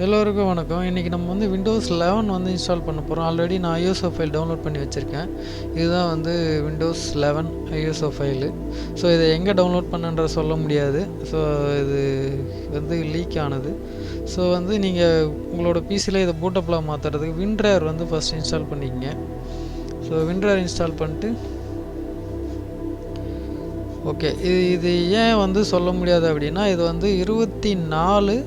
எல்லோருக்கும் வணக்கம். இன்றைக்கி நம்ம வந்து விண்டோஸ் 11 வந்து இன்ஸ்டால் பண்ண போகிறோம். ஆல்ரெடி நான் ஐஎஸ்ஓ ஃபைல் டவுன்லோட் பண்ணி வச்சுருக்கேன். இதுதான் வந்து விண்டோஸ் 11 ஐஎஸ்ஓ ஃபைலு. ஸோ இதை எங்கே டவுன்லோட் பண்ணுன்ற சொல்ல முடியாது. ஸோ இது வந்து லீக் ஆனது. ஸோ வந்து நீங்கள் உங்களோட பிசியில் இதை பூட்டப்பில் மாற்றுறதுக்கு விண்ட்ரேர் வந்து ஃபஸ்ட் இன்ஸ்டால் பண்ணிக்கங்க. ஸோ விண்ட்ரேர் இன்ஸ்டால் பண்ணிட்டு ஓகே, இது ஏன் வந்து சொல்ல முடியாது அப்படின்னா, இது வந்து 24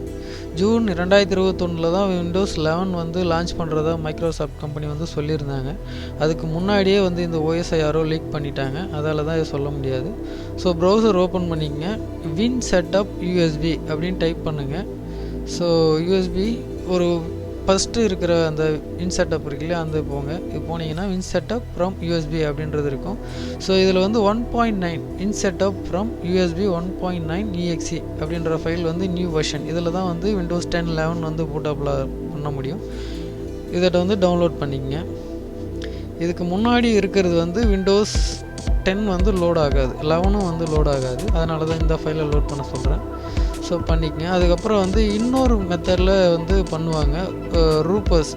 ஜூன் 2021 தான் விண்டோஸ் 11 வந்து லான்ச் பண்ணுறதா மைக்ரோசாஃப்ட் கம்பெனி வந்து சொல்லியிருந்தாங்க. அதுக்கு முன்னாடியே வந்து இந்த ஓஎஸ்ஐ யாரோ லீக் பண்ணிட்டாங்க. அதால் தான் இதை சொல்ல முடியாது. ஸோ ப்ரௌசர் ஓப்பன் பண்ணிக்கங்க. வின் செட்டப் யூஎஸ்பி அப்படின்னு டைப் பண்ணுங்கள். ஸோ யூஎஸ்பி ஒரு ஃபஸ்ட்டு இருக்கிற அந்த வின் செட்டப் இருக்கு இல்லையா, அந்த போங்க. இது போனீங்கன்னா வின் செட்டப் ஃப்ரம் யூஎஸ்பி அப்படின்றது இருக்கும். ஸோ இதில் வந்து 1.9 win setup from USB 1.9 EXE அப்படின்ற ஃபைல் வந்து நியூ வெர்ஷன். இதில் தான் வந்து விண்டோஸ் 10 11 வந்து பூட்டப்பில் பண்ண முடியும். இதை வந்து டவுன்லோட் பண்ணிக்கங்க. இதுக்கு முன்னாடி இருக்கிறது வந்து விண்டோஸ் 10 வந்து லோட் ஆகாது, 11 வந்து லோட் ஆகாது. அதனால தான் இந்த ஃபைலை லோட் பண்ண சொல்கிறேன். ஸோ பண்ணிக்கங்க. அதுக்கப்புறம் வந்து இன்னொரு மெத்தடில் வந்து பண்ணுவாங்க, ரூபர்ஸ்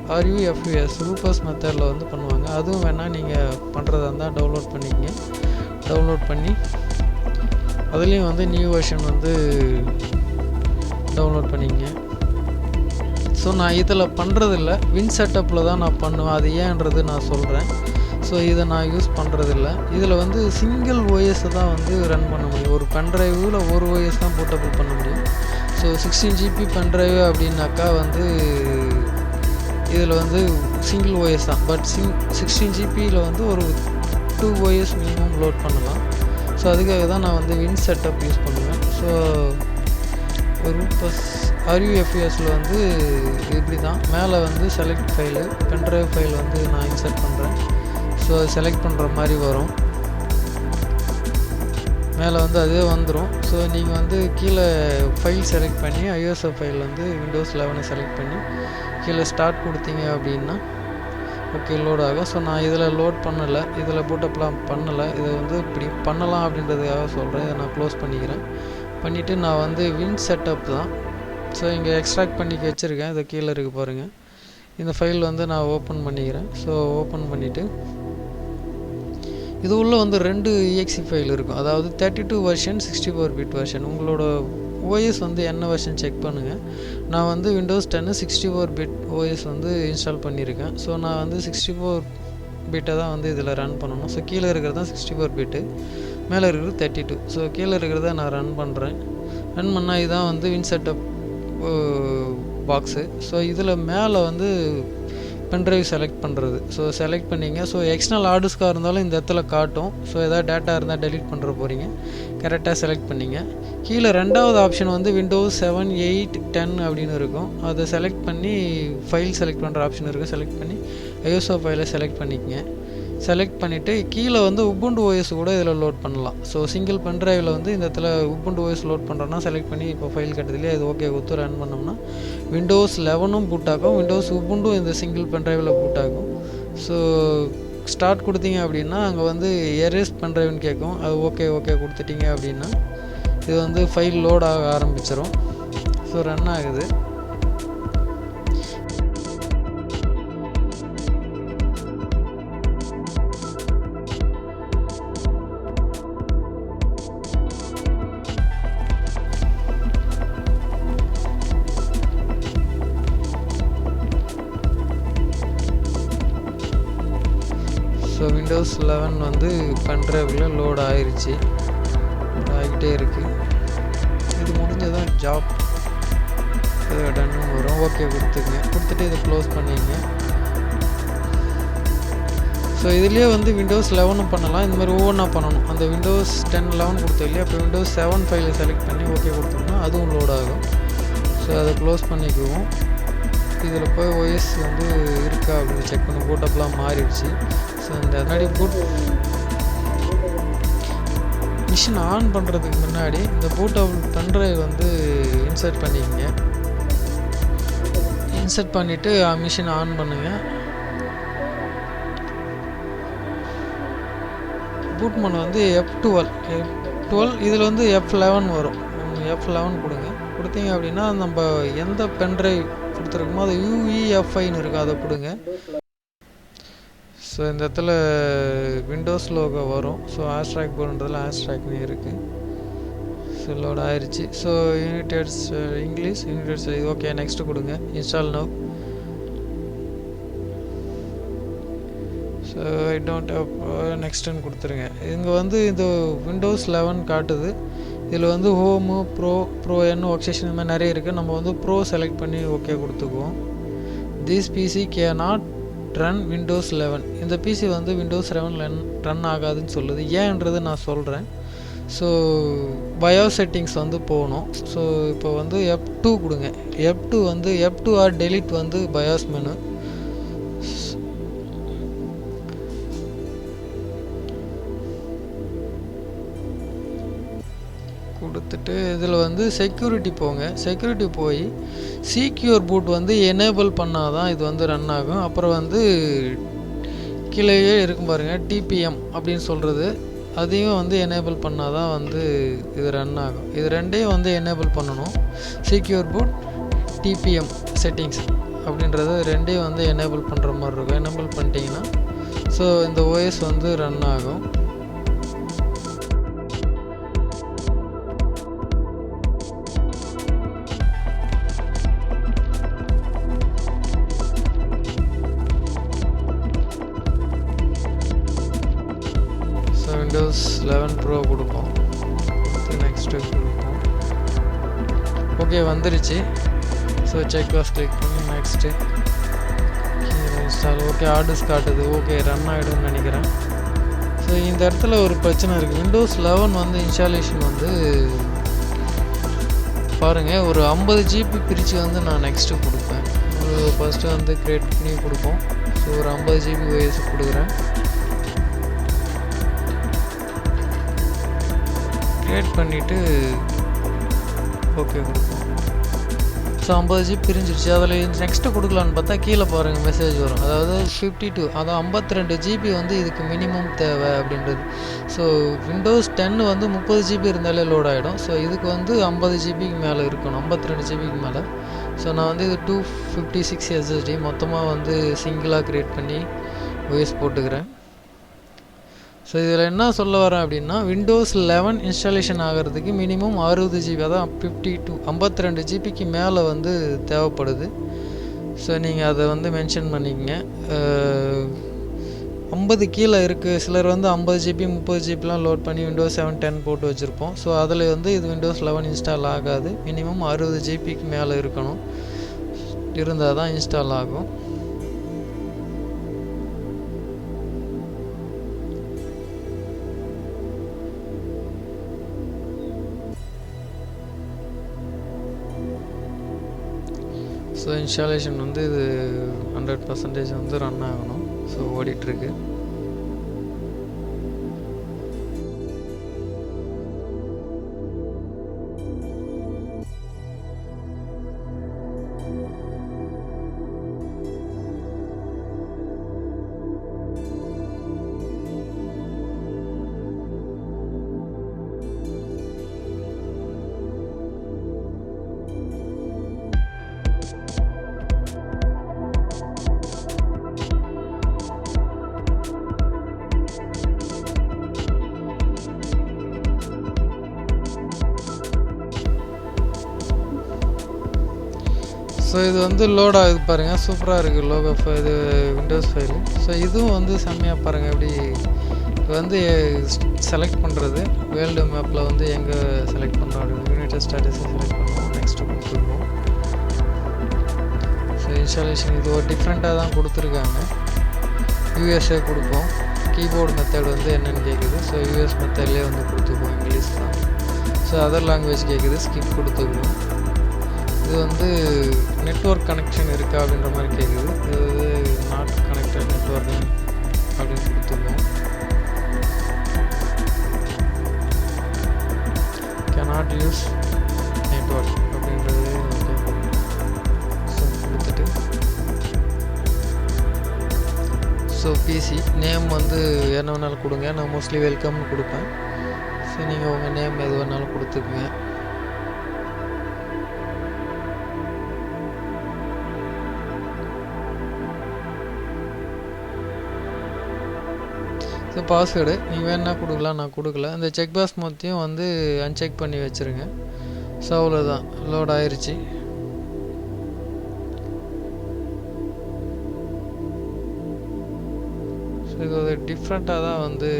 ரூபர்ஸ் மெத்தடில் வந்து பண்ணுவாங்க. அதுவும் வேணால் நீங்கள் பண்ணுறதா இருந்தால் டவுன்லோட் பண்ணிக்கங்க. டவுன்லோட் பண்ணி அதுலேயும் வந்து நியூ வெர்ஷன் வந்து டவுன்லோட் பண்ணிக்கங்க. ஸோ நான் இதில் பண்ணுறதில்ல, வின் செட்டப்பில் தான் நான் பண்ணுவேன். அது ஏன்றது நான் சொல்கிறேன். ஸோ இதை நான் யூஸ் பண்ணுறதில்ல. இதில் வந்து சிங்கிள் ஓஎஸை தான் வந்து ரன் பண்ண முடியும். ஒரு பென்ட்ரைவில் ஒரு ஓஎஸ் தான் போர்ட்டபிள் பண்ண முடியும். ஸோ 16 GB பென்ட்ரைவ் அப்படின்னாக்கா வந்து இதில் வந்து சிங்கிள் ஓஎஸ் தான். பட் 16 GBயில் வந்து ஒரு 2 OS மினிமம் லோட் பண்ணலாம். ஸோ அதுக்காக தான் நான் வந்து வின் செட்டப் யூஸ் பண்ணுவேன். ஸோ ரூபஸ் RUFESல வந்து இப்படி தான் மேலே வந்து செலக்ட் ஃபைலு பென்ட்ரைவ் ஃபைல் வந்து நான் இன்சர்ட் பண்ணுறேன். ஸோ அது செலக்ட் பண்ணுற மாதிரி வரும். மேலே வந்து அதே வந்துடும். ஸோ நீங்கள் வந்து கீழே ஃபைல் செலக்ட் பண்ணி ஐஎஸ்ஓ ஃபைல் வந்து விண்டோஸ் 11 செலக்ட் பண்ணி கீழே ஸ்டார்ட் கொடுத்தீங்க அப்படின்னா ஓகே லோட் ஆகும். ஸோ நான் இதில் லோட் பண்ணலை, இதில் பூட்டப்லாம் பண்ணலை. இதை வந்து இப்படி பண்ணலாம் அப்படின்றதுக்காக சொல்கிறேன். இதை நான் க்ளோஸ் பண்ணிக்கிறேன். பண்ணிவிட்டு நான் வந்து வின் செட்டப் தான். ஸோ இங்கே எக்ஸ்ட்ராக்ட் பண்ணி வச்சுருக்கேன். இதை கீழே இருக்குது பாருங்கள். இந்த ஃபைல் வந்து நான் ஓப்பன் பண்ணிக்கிறேன். ஸோ ஓப்பன் பண்ணிவிட்டு இது உள்ளே வந்து 2 EXE ஃபைல் இருக்கும். அதாவது 32 வெர்ஷன் 64 பிட் வெர்ஷன். உங்களோட ஓஎஸ் வந்து என்ன வெர்ஷன் செக் பண்ணுங்கள். நான் வந்து விண்டோஸ் 10 64 பிட் ஓஎஸ் வந்து இன்ஸ்டால் பண்ணியிருக்கேன். ஸோ நான் வந்து 64 பிட்டை தான் வந்து இதில் ரன் பண்ணணும். ஸோ கீழே இருக்கிறது தான் 64 பிட்டு, மேலே இருக்கிறது 32. ஸோ கீழே இருக்கிறத நான் ரன் பண்ணுறேன். ரன் பண்ணால் இதுதான் வந்து வின் செட்டப் பாக்ஸு. ஸோ இதில் மேலே வந்து பென்ட்ரைவ் செலக்ட் பண்ணுறது. ஸோ செலக்ட் பண்ணிங்க. ஸோ எக்ஸ்டர்னல் ஹார்டிஸ்காக இருந்தாலும் இந்த இடத்துல காட்டும். ஸோ எதாவது டேட்டா இருந்தால் டெலீட் பண்ணுற போகிறீங்க, கரெக்டாக செலக்ட் பண்ணிங்க. கீழே ரெண்டாவது ஆப்ஷன் வந்து விண்டோஸ் 7 8 10 அப்படின்னு இருக்கும். அதை செலக்ட் பண்ணி ஃபைல் செலக்ட் பண்ணுற ஆப்ஷன் இருக்குது. செலக்ட் பண்ணி ஐஎஸ்ஓ ஃபைலை செலக்ட் பண்ணிக்கங்க. செலக்ட் பண்ணிவிட்டு கீழே வந்து உபுண்டு ஓஎஸ் கூட இதில் லோட் பண்ணலாம். ஸோ சிங்கிள் பென்ட்ரைவில் வந்து இந்த இடத்துல உபுண்டு ஓஎஸ் லோட் பண்ணுறோன்னா செலக்ட் பண்ணி இப்போ ஃபைல் கட்டதுலேயே இது ஓகே கொடுத்து ரன் பண்ணோம்னா விண்டோஸ் 11 பூட் ஆகும், விண்டோஸ் உபுண்டும் இந்த சிங்கிள் பென்ட்ரைவில் பூட் ஆகும். ஸோ ஸ்டார்ட் கொடுத்தீங்க அப்படின்னா அங்கே வந்து எரேஸ் பென்ட்ரைவ்னு கேட்கும். அது ஓகே கொடுத்துட்டீங்க அப்படின்னா இது வந்து ஃபைல் லோட் ஆக ஆரம்பிச்சிடும். ஸோ ரன் ஆகுது. ஸோ விண்டோஸ் 11 வந்து பென்ட்ரைவில் லோட் ஆயிடுச்சு, ஆகிக்கிட்டே இருக்குது. இது முடிஞ்சதான் ஜாப் டன்னு வரும். ஓகே கொடுத்துட்டு இதை க்ளோஸ் பண்ணிங்க. ஸோ இதுலேயே வந்து விண்டோஸ் 11 பண்ணலாம். இந்த மாதிரி ஒவ்வொன்றா பண்ணணும். அந்த விண்டோஸ் 10 11 கொடுத்தோம் இல்லையா, இப்போ விண்டோஸ் 7 ஃபைலை செலக்ட் பண்ணி ஓகே கொடுத்தோம்னா அதுவும் லோட் ஆகும். ஸோ அதை க்ளோஸ் பண்ணிக்குவோம். இதில் போய் ஓஎஸ் வந்து இருக்கா அப்படின்னு செக் பண்ணி பூட்டப்லாம் மாறிடுச்சு. ஸோ இந்த மிஷின் ஆன் பண்ணுறதுக்கு முன்னாடி இந்த பூட்டபிள் பென்ட்ரைவ் வந்து இன்சர்ட் பண்ணிக்கங்க. இன்சர்ட் பண்ணிவிட்டு மிஷின் ஆன் பண்ணுங்கள். பூட் மோட் வந்து F12 இதில் வந்து F11 வரும். F11 கொடுங்க. கொடுத்தீங்க அப்படின்னா நம்ம எந்த பென்ட்ரைவ் கொடுத்துருக்குமோ அது UEFIன்னு இருக்குது, அதை கொடுங்க. ஸோ இந்த இடத்துல விண்டோஸ் லோகோ வரும். ஸோ ஆஸ்ட்ராக் போடுறதுல ஆஸ்ட்ராக்னு இருக்குது. ஸோ லோட் ஆயிடுச்சு. ஸோ யுனைடெட்ஸ் இங்கிலீஷ் யுனைடெட்ஸ் இது ஓகே. நெக்ஸ்ட்டு கொடுங்க. Install now. So I don't have நெக்ஸ்ட்டுன்னு கொடுத்துருங்க. இங்கே வந்து இது Windows 11 காட்டுது. இதில் வந்து ஹோமு ப்ரோ ஒர்க் ஸ்டேஷன் இந்த மாதிரி நிறைய இருக்குது. நம்ம வந்து ப்ரோ செலக்ட் பண்ணி ஓகே கொடுத்துக்குவோம். This PC cannot run Windows 11. இந்த பிசி வந்து Windows 11 ரன் ஆகாதுன்னு சொல்லுது. ஏன்றது நான் சொல்கிறேன். ஸோ பயோஸ் செட்டிங்ஸ் வந்து போகணும். ஸோ இப்போ வந்து F2 கொடுங்க. F2 வந்து F2 ஆர் டெலிட் வந்து பயோஸ் மெனு. கொடுத்துட்டு இதில் வந்து செக்யூரிட்டி போங்க. செக்யூரிட்டி போய் சீக்யூர் பூட் வந்து எனேபிள் பண்ணால் தான் இது வந்து ரன் ஆகும். அப்புறம் வந்து கீழேயே இருக்கும் பாருங்கள் டிபிஎம் அப்படின்னு சொல்கிறது, அதையும் வந்து எனேபிள் பண்ணால் தான் வந்து இது ரன் ஆகும். இது ரெண்டையும் வந்து எனேபிள் பண்ணணும். சீக்யூர் பூட் டிபிஎம் செட்டிங்ஸ் அப்படின்றது ரெண்டையும் வந்து எனேபிள் பண்ணுற மாதிரி இருக்கும். எனேபிள் பண்ணிட்டீங்கன்னா ஸோ இந்த ஓஎஸ் வந்து ரன் ஆகும். Windows 11 Pro கொடுப்போம். நெக்ஸ்ட்டு கொடுப்போம். ஓகே வந்துருச்சு. ஸோ செக் பாக்ஸ் கிளிக் பண்ணி நெக்ஸ்ட்டு இன்ஸ்டால். ஓகே ஆர்டர்ஸ் காட்டுது. ஓகே ரன் ஆகிடும்னு நினைக்கிறேன். ஸோ இந்த இடத்துல ஒரு பிரச்சனை இருக்குது. Windows 11 வந்து இன்ஸ்டாலேஷன் வந்து பாருங்கள் ஒரு 50 GB பிரித்து வந்து நான் நெக்ஸ்ட்டு கொடுப்பேன். ஃபஸ்ட்டு வந்து க்ரியேட் பண்ணி கொடுப்போம். ஸோ ஒரு 50 GB OS கொடுக்குறேன். க்ரியேட் பண்ணிவிட்டு ஓகே கொடுப்போம். So 50 GB பிரிஞ்சிருச்சு. அதில் நெக்ஸ்ட்டு கொடுக்கலான்னு பார்த்தா கீழே பாருங்கள் மெசேஜ் வரும். அதாவது 52 அதாவது 52 GB வந்து இதுக்கு மினிமம் தேவை அப்படின்றது. ஸோ Windows 10 வந்து 30 GB இருந்தாலே லோட் ஆகிடும். ஸோ இதுக்கு வந்து 50 GBக்கு மேலே இருக்கணும், 52 GBக்கு மேலே. ஸோ நான் வந்து இது 256 SSD மொத்தமாக வந்து சிங்கிளாக க்ரியேட் பண்ணி OS போட்டுக்கிறேன். ஸோ இதில் என்ன சொல்ல வரேன் அப்படின்னா Windows 11 இன்ஸ்டாலேஷன் ஆகிறதுக்கு மினிமம் 60 GB அதான் 52 GBக்கு மேலே வந்து தேவைப்படுது. ஸோ நீங்கள் அதை வந்து மென்ஷன் பண்ணிக்கங்க. 50 கீழே இருக்குது. சிலர் வந்து 50 GB 30 GBலாம் லோட் பண்ணி Windows 7 10 போட்டு வச்சுருப்போம். ஸோ அதில் வந்து இது Windows 11 இன்ஸ்டால் ஆகாது. மினிமம் 60 GBக்கு மேலே இருக்கணும், இருந்தால் தான் இன்ஸ்டால் ஆகும். ஸோ இன்ஸ்டாலேஷன் வந்து இது 100% வந்து ரன் ஆகணும். ஸோ ஓடிட்டுருக்கு. ஸோ இது வந்து லோட் ஆகுது பாருங்கள், சூப்பராக இருக்குது லோகோ இது விண்டோஸ் ஃபைலு. ஸோ இதுவும் வந்து செம்மையாக பாருங்கள். எப்படி இது வந்து செலக்ட் பண்ணுறது வேர்ல்டு மேப்பில் வந்து எங்கே செலக்ட் பண்ணுறோம் அப்படின்னு யுனைடெட் ஸ்டேட்டஸை செலக்ட் பண்ணுவோம். நெக்ஸ்ட்டு கொடுத்துருவோம். ஸோ இன்ஸ்டாலேஷன் இது ஒரு டிஃப்ரெண்ட்டாக தான் கொடுத்துருக்காங்க. யூஎஸ்ஏ கொடுப்போம். கீபோர்டு மெத்தட் வந்து என்னென்னு கேட்குது. ஸோ யூஎஸ் மெத்தட்லேயே வந்து கொடுத்துக்குவோம், இங்கிலீஷ் தான். ஸோ அதர் லாங்குவேஜ் கேட்குது, ஸ்கிப் கொடுத்துக்குவோம். இது வந்து நெட்வொர்க் கனெக்ஷன் இருக்கா அப்படின்ற மாதிரி கேட்குது. இது வந்து நாட் கனெக்டட் நெட்வொர்க் அப்படின்னு கொடுத்துருக்கோம். cannot யூஸ் நெட்வொர்க் அப்படின்றது ஓகே. ஸோ கொடுத்துட்டு ஸோ பிசி நேம் வந்து என்ன வேணாலும் கொடுங்க. நான் மோஸ்ட்லி வெல்கம்னு கொடுப்பேன். ஸோ நீங்கள் உங்கள் நேம் எது வேணாலும் கொடுத்துக்குங்க. ஸோ பாஸ்வேர்டு நீங்கள் வேணா கொடுக்கலாம், நான் கொடுக்கல. இந்த செக் பாக்ஸ் மொத்தையும் வந்து அன்செக் பண்ணி வச்சுருங்க. ஸோ அவ்வளோதான், லோட் ஆயிடுச்சு. ஸோ இது ஒரு டிஃப்ரெண்ட்டாக தான் வந்து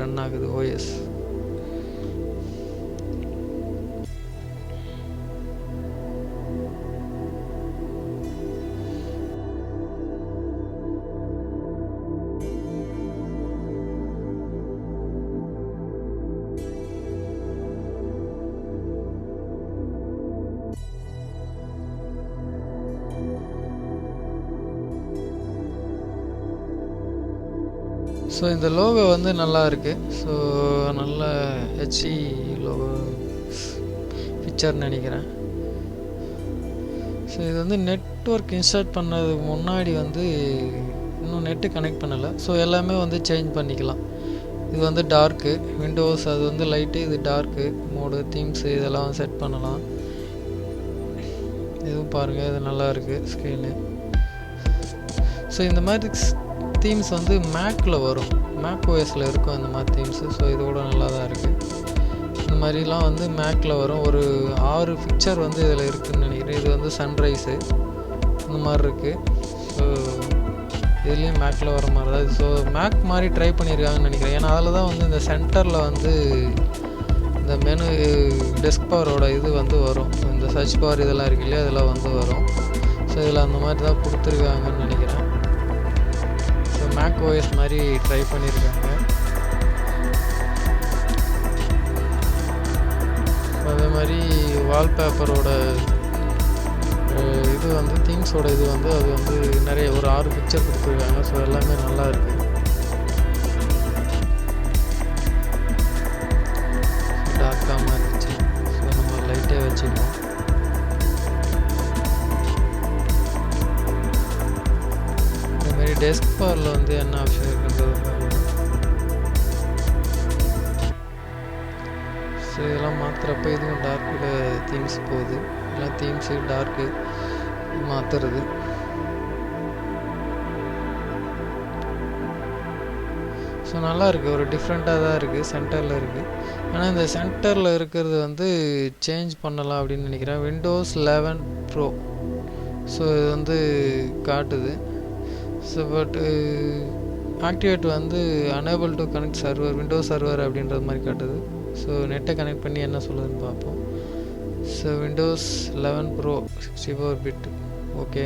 ரன் ஆகுது ஓஎஸ். ஸோ இந்த லோகோ வந்து நல்லா இருக்குது. ஸோ நல்ல ஹெச்டி லோகோ பிக்சர்னு நினைக்கிறேன். ஸோ இது வந்து நெட்வொர்க் இன்ஸ்டால் பண்ணதுக்கு முன்னாடி வந்து இன்னும் நெட்டு கனெக்ட் பண்ணலை. ஸோ எல்லாமே வந்து சேஞ்ச் பண்ணிக்கலாம். இது வந்து டார்க்கு விண்டோஸ், அது வந்து லைட்டு, இது டார்க்கு மோடு, தீம்ஸு இதெல்லாம் செட் பண்ணலாம். இதுவும் பாருங்கள், இது நல்லா இருக்குது ஸ்க்ரீனு. ஸோ இந்த மாதிரி தீம்ஸ் வந்து மேக்கில் வரும், மேக் ஓஎஸில் இருக்கும் இந்த மாதிரி தீம்ஸு. ஸோ இதோட நல்லா தான் இருக்குது. இந்த மாதிரிலாம் வந்து மேக்கில் வரும். ஒரு 6 பிக்சர் வந்து இதில் இருக்குதுன்னு நினைக்கிறேன். இது வந்து சன்ரைஸு இந்த மாதிரி இருக்குது. ஸோ இதுலேயும் மேக்கில் வர மாதிரி தான். ஸோ மேக் மாதிரி ட்ரை பண்ணியிருக்காங்கன்னு நினைக்கிறேன். ஏன்னா அதில் தான் வந்து இந்த சென்டரில் வந்து இந்த மெனு டெஸ்க் பாரோட இது வந்து வரும். இந்த சர்ச் பார் இதெல்லாம் இருக்கு இல்லையா, அதெல்லாம் வந்து வரும். ஸோ இதில் அந்த மாதிரி தான் கொடுத்துருக்காங்கன்னு நினைக்கிறேன். ஸோ மேக் ஓஎஸ் மாதிரி ட்ரை பண்ணியிருக்காங்க. அதே மாதிரி வால்பேப்பரோட இது வந்து தீம்ஸோட இது வந்து அது வந்து நிறைய ஒரு 6 பிக்சர் கொடுத்துருக்காங்க. ஸோ எல்லாமே நல்லா இருக்குது. டார்க்காக மாதிரி இருந்துச்சு. ஸோ நம்ம லைட்டே வச்சுக்கணும். இதேமாரி டெஸ்க் பாரில் வந்து என்ன ஆப்ஷன் இருக்குன்றது பாருங்கள். ஸோ இதெல்லாம் மாற்றுறப்ப இதுவும் டார்க்கோட தீம்ஸ் போகுது. எல்லாம் தீம்ஸு டார்க்கு மாற்றுறது. ஸோ நல்லா இருக்குது, ஒரு டிஃப்ரெண்ட்டாக தான் இருக்குது. சென்டரில் இருக்குது. ஆனால் இந்த சென்டரில் இருக்கிறது வந்து சேஞ்ச் பண்ணலாம் அப்படின்னு நினைக்கிறேன். Windows 11 bro. ஸோ இது வந்து காட்டுது. ஸோ பட் ஆக்டிவேட் வந்து enable to connect server, Windows server அப்படின்றது மாதிரி காட்டுது. ஸோ நெட்டை கனெக்ட் பண்ணி என்ன சொல்லுதுன்னு பார்ப்போம். So Windows 11 bro 64 bit. Okay,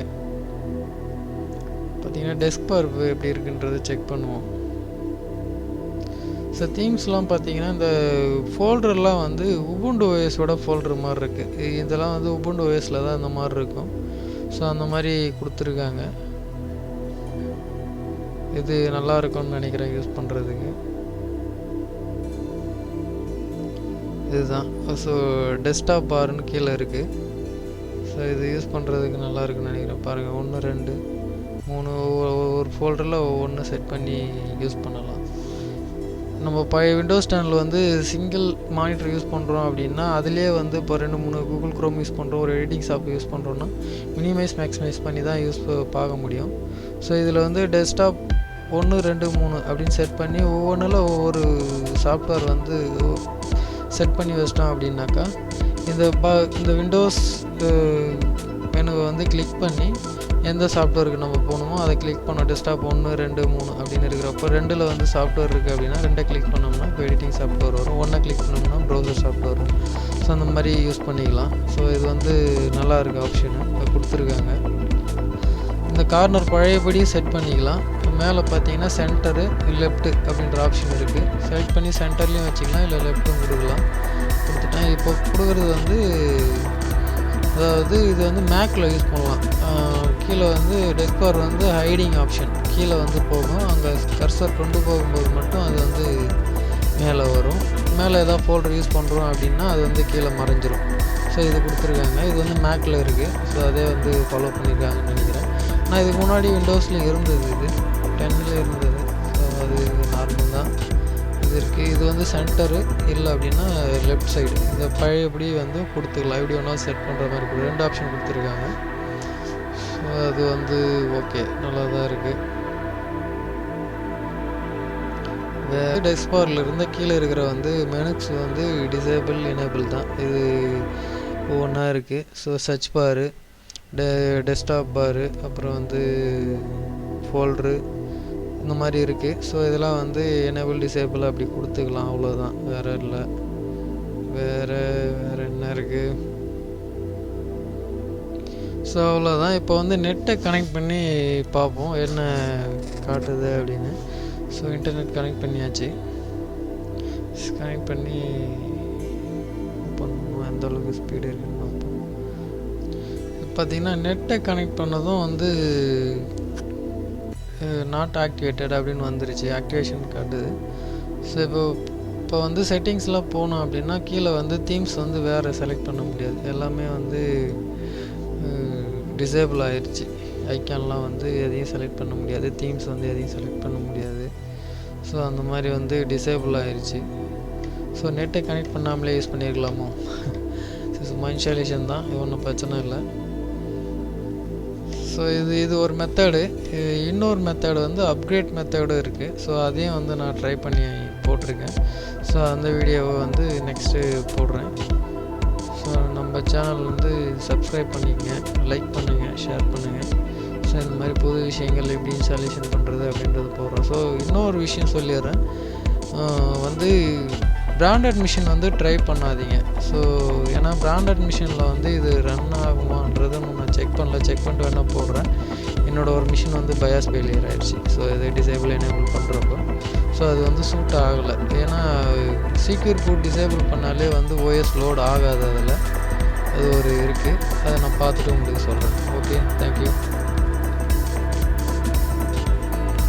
பார்த்தீங்கன்னா டெஸ்க் பார் எப்படி இருக்குன்றது செக் பண்ணுவோம். ஸோ தீம்ஸ்லாம் பார்த்தீங்கன்னா இந்த ஃபோல்டர்லாம் வந்து உபுண்டு ஓஎஸோட ஃபோல்டர் மாதிரி இருக்குது. இதெல்லாம் வந்து உபுண்டு ஓஎஸில் தான் இந்த மாதிரி இருக்கும். ஸோ அந்த மாதிரி கொடுத்துருக்காங்க. இது நல்லா இருக்கும்னு நினைக்கிறேன் யூஸ் பண்ணுறதுக்கு. இதுதான். ஸோ டெஸ்க்டாப் பார்னு கீழே இருக்குது. ஸோ இது யூஸ் பண்ணுறதுக்கு நல்லா இருக்குன்னு நினைக்கிறேன். பாருங்கள், 1 2 3 ஒரு ஃபோல்டரில் ஒவ்வொன்று செட் பண்ணி யூஸ் பண்ணலாம். நம்ம பழைய விண்டோஸ் 10 வந்து சிங்கிள் மானிட்டர் யூஸ் பண்ணுறோம் அப்படின்னா அதுலேயே வந்து இப்போ 2 3 கூகுள் க்ரோம் யூஸ் பண்ணுறோம், ஒரு எடிட்டிங் சாஃப்ட் யூஸ் பண்ணுறோன்னா மினிமைஸ் மேக்ஸிமைஸ் பண்ணி தான் பார்க்க முடியும். ஸோ இதில் வந்து டெஸ்க்டாப் 1 2 3 அப்படின்னு செட் பண்ணி ஒவ்வொன்றில் ஒவ்வொரு சாஃப்ட்வேர் வந்து செட் பண்ணி வச்சிட்டோம் அப்படின்னாக்கா இந்த விண்டோஸ் மெனுவை வந்து கிளிக் பண்ணி எந்த சாஃப்ட்வேருக்கு நம்ம போகணுமோ அதை கிளிக் பண்ணோம். டெஸ்க்டாப் 1 2 3 அப்படின்னு இருக்கிறப்போ 2ல் வந்து சாஃப்ட்வேர் இருக்குது அப்படின்னா 2 கிளிக் பண்ணோம்னா இப்போ எடிட்டிங் சாஃப்ட்வேர் வரும், 1 கிளிக் பண்ணோம்னா ப்ரௌசர் சாஃப்ட்வேர் வரும். ஸோ அந்த மாதிரி யூஸ் பண்ணிக்கலாம். ஸோ இது வந்து நல்லா இருக்குது ஆப்ஷனு கொடுத்துருக்காங்க. இந்த கார்னர் பழையபடி செட் பண்ணிக்கலாம். மேலே பார்த்தீங்கன்னா சென்டரு லெஃப்ட்டு அப்படின்ற ஆப்ஷன் இருக்குது. செலக்ட் பண்ணி சென்டர்லேயும் வச்சுக்கலாம், இல்லை லெஃப்ட்டும் கொடுக்கலாம். கொடுத்துட்டேன். இப்போ கொடுக்குறது வந்து அதாவது இது வந்து மேக்கில் யூஸ் பண்ணலாம். கீழே வந்து டெஸ்க் பார் வந்து ஹைடிங் ஆப்ஷன் கீழே வந்து போகும். அங்கே கர்சர் கொண்டு போகும்போது மட்டும் அது வந்து மேலே வரும். மேலே ஏதாவது ஃபோல்டர் யூஸ் பண்ணுறோம் அப்படின்னா அது வந்து கீழே மறைஞ்சிரும். ஸோ இது கொடுத்துருக்காங்க. இது வந்து மேக்கில் இருக்குது. ஸோ அதே வந்து ஃபாலோ பண்ணியிருக்காங்கன்னு நினைக்கிறேன். ஆனால் இதுக்கு முன்னாடி விண்டோஸில் இருந்தது, இது 10ல் இருந்தது. ஸோ அது நார்மல் தான் இது இருக்குது. இது வந்து சென்டரு இல்லை அப்படின்னா லெஃப்ட் சைடு இந்த பழையபடி வந்து கொடுத்துக்கலாம். எப்படி ஒன்றா செட் பண்ணுற மாதிரி 2 ஆப்ஷன் கொடுத்துருக்காங்க. ஸோ அது வந்து ஓகே, நல்லா தான் இருக்குது. டெஸ்க்பாரில் இருந்த கீழே இருக்கிற வந்து மெனுக்ஸ் வந்து டிசேபிள் எனேபிள் தான். இது ஒவ்வொன்றா இருக்குது. ஸோ சர்ச் பாரு, டெஸ்க்டாப் பாரு, அப்புறம் வந்து ஃபோல்டரு இந்த மாதிரி இருக்குது. ஸோ இதெல்லாம் வந்து எனேபிள் டிசேபிள் அப்படி கொடுத்துக்கலாம், அவ்வளோதான், வேறு இல்லை. வேறு என்ன இருக்குது? ஸோ அவ்வளோதான். இப்போ வந்து நெட்டை கனெக்ட் பண்ணி பார்ப்போம் என்ன காட்டுது அப்படின்னு. ஸோ இன்டர்நெட் கனெக்ட் பண்ணியாச்சு. கனெக்ட் பண்ணி பண்ணணும், எந்த அளவுக்கு ஸ்பீடு இருக்குன்னு பார்ப்போம். பார்த்திங்கன்னா நெட்டை கனெக்ட் பண்ணதும் வந்து நாட் ஆக்டிவேட்டட் அப்படின்னு வந்துருச்சு, ஆக்டிவேஷன் காட்டுது. ஸோ இப்போ வந்து செட்டிங்ஸ்லாம் போனோம் அப்படின்னா கீழே வந்து தீம்ஸ் வந்து வேறு செலக்ட் பண்ண முடியாது, எல்லாமே வந்து டிசேபிள் ஆயிடுச்சு. ஐக்கான்லாம் வந்து எதையும் செலக்ட் பண்ண முடியாது, தீம்ஸ் வந்து எதையும் செலக்ட் பண்ண முடியாது. ஸோ அந்த மாதிரி வந்து டிசேபிள் ஆயிடுச்சு. ஸோ நெட்டை கனெக்ட் பண்ணாமலே யூஸ் பண்ணியிருக்கலாமோ? சும்மா இன்ஸ்டாலேஷன் தான், ஒன்றும் பிரச்சனை இல்லை. ஸோ இது ஒரு மெத்தடு. இன்னொரு மெத்தடு வந்து அப்கிரேட் மெத்தடும் இருக்குது. ஸோ அதையும் வந்து நான் ட்ரை பண்ணி போட்டிருக்கேன். ஸோ அந்த வீடியோவை வந்து நெக்ஸ்ட்டு போடுறேன். ஸோ நம்ம சேனல் வந்து சப்ஸ்கிரைப் பண்ணிக்கங்க, லைக் பண்ணுங்கள், ஷேர் பண்ணுங்கள். ஸோ இந்த மாதிரி புது விஷயங்கள் எப்படி இன்ஸ்டாலேஷன் பண்ணுறது அப்படின்றது போடுறோம். ஸோ இன்னொரு விஷயம் சொல்லிடுறேன், வந்து பிராண்டட் மிஷின் வந்து ட்ரை பண்ணாதீங்க. ஸோ ஏன்னா பிராண்டட் மிஷினில் வந்து இது ரன் ஆகுமான்றது நான் செக் பண்ணிட்டு வேணால் போடுறேன். என்னோடய ஒரு மிஷின் வந்து பயாஸ் ஃபெயிலியர் ஆகிடுச்சு. ஸோ இதை டிசேபிள் எனேபிள் பண்ணுறப்போ ஸோ அது வந்து சூட் ஆகலை. ஏன்னா சீக்யூர் பூட் டிசேபிள் பண்ணாலே வந்து ஓஎஸ் லோட் ஆகாது, அதில் அது ஒரு இருக்குது. அதை நான் பார்த்துட்டு உங்களுக்கு சொல்கிறேன். ஓகே.